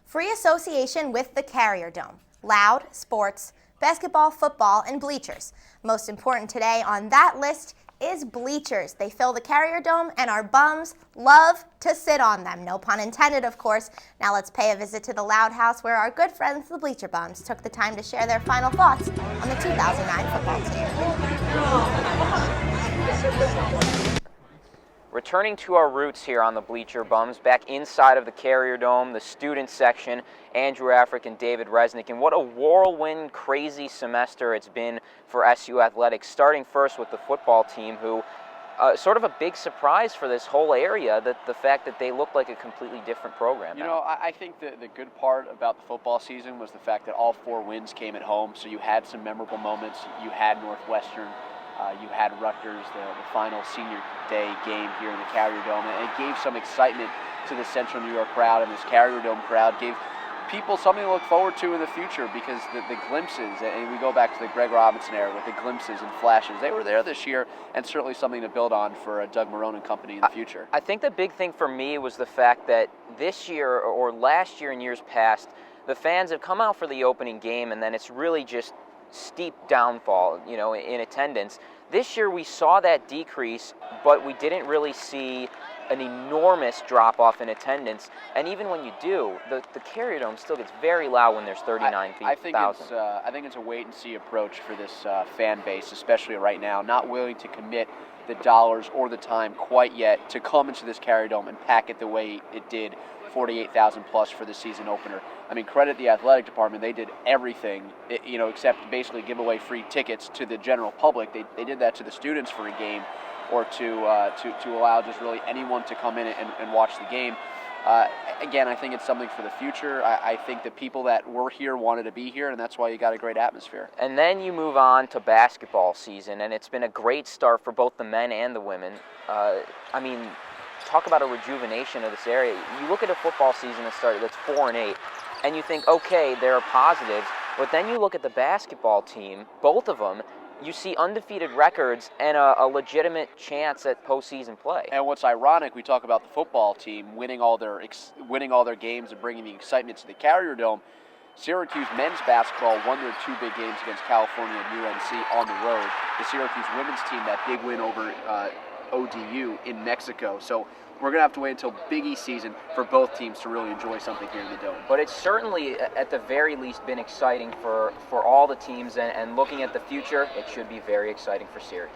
Free association with the Carrier Dome. Loud, sports, basketball, football, and bleachers. Most important today on that list is bleachers. They fill the Carrier Dome, and our bums love to sit on them. No pun intended, of course. Now let's pay a visit to the Loud House, where our good friends, the Bleacher Bums, took the time to share their final thoughts on the 2009 football team. Returning to our roots here on the Bleacher Bums, back inside of the Carrier Dome, the student section, Andrew Africk and David Resnick, and what a whirlwind, crazy semester it's been for SU Athletics, starting first with the football team, who, sort of a big surprise for this whole area, that the fact that they look like a completely different program now. You know, I think the good part about the football season was the fact that all 4 wins came at home, so you had some memorable moments. You had Northwestern. You had Rutgers, the final senior day game here in the Carrier Dome, and it gave some excitement to the Central New York crowd, and this Carrier Dome crowd gave people something to look forward to in the future, because the glimpses, and we go back to the Greg Robinson era with the glimpses and flashes, they were there this year, and certainly something to build on for Doug Marrone and company in the future. I think the big thing for me was the fact that this year, or last year and years past, the fans have come out for the opening game, and then it's really just steep downfall, you know, in attendance. This year we saw that decrease, but we didn't really see an enormous drop-off in attendance. And even when you do, the Carrier Dome still gets very loud when there's 39,000. I think it's a wait-and-see approach for this fan base, especially right now, not willing to commit the dollars or the time quite yet to come into this Carrier Dome and pack it the way it did, 48,000 plus for the season opener. I mean, credit the athletic department. They did everything, except basically give away free tickets to the general public. They did that to the students for a game, or to allow just really anyone to come in and watch the game. Again, I think it's something for the future. I think the people that were here wanted to be here, and that's why you got a great atmosphere. And then you move on to basketball season, and it's been a great start for both the men and the women. I mean, talk about a rejuvenation of this area. You look at a football season that started, that's 4-8, and you think, okay, there are positives, but then you look at the basketball team, both of them, you see undefeated records and a legitimate chance at postseason play. And what's ironic, we talk about the football team winning all their games and bringing the excitement to the Carrier Dome. Syracuse men's basketball won their 2 big games against California and UNC on the road. The Syracuse women's team, that big win over ODU in Mexico. So we're going to have to wait until Big East season for both teams to really enjoy something here in the Dome. But it's certainly, at the very least, been exciting for all the teams, and looking at the future, it should be very exciting for Syracuse.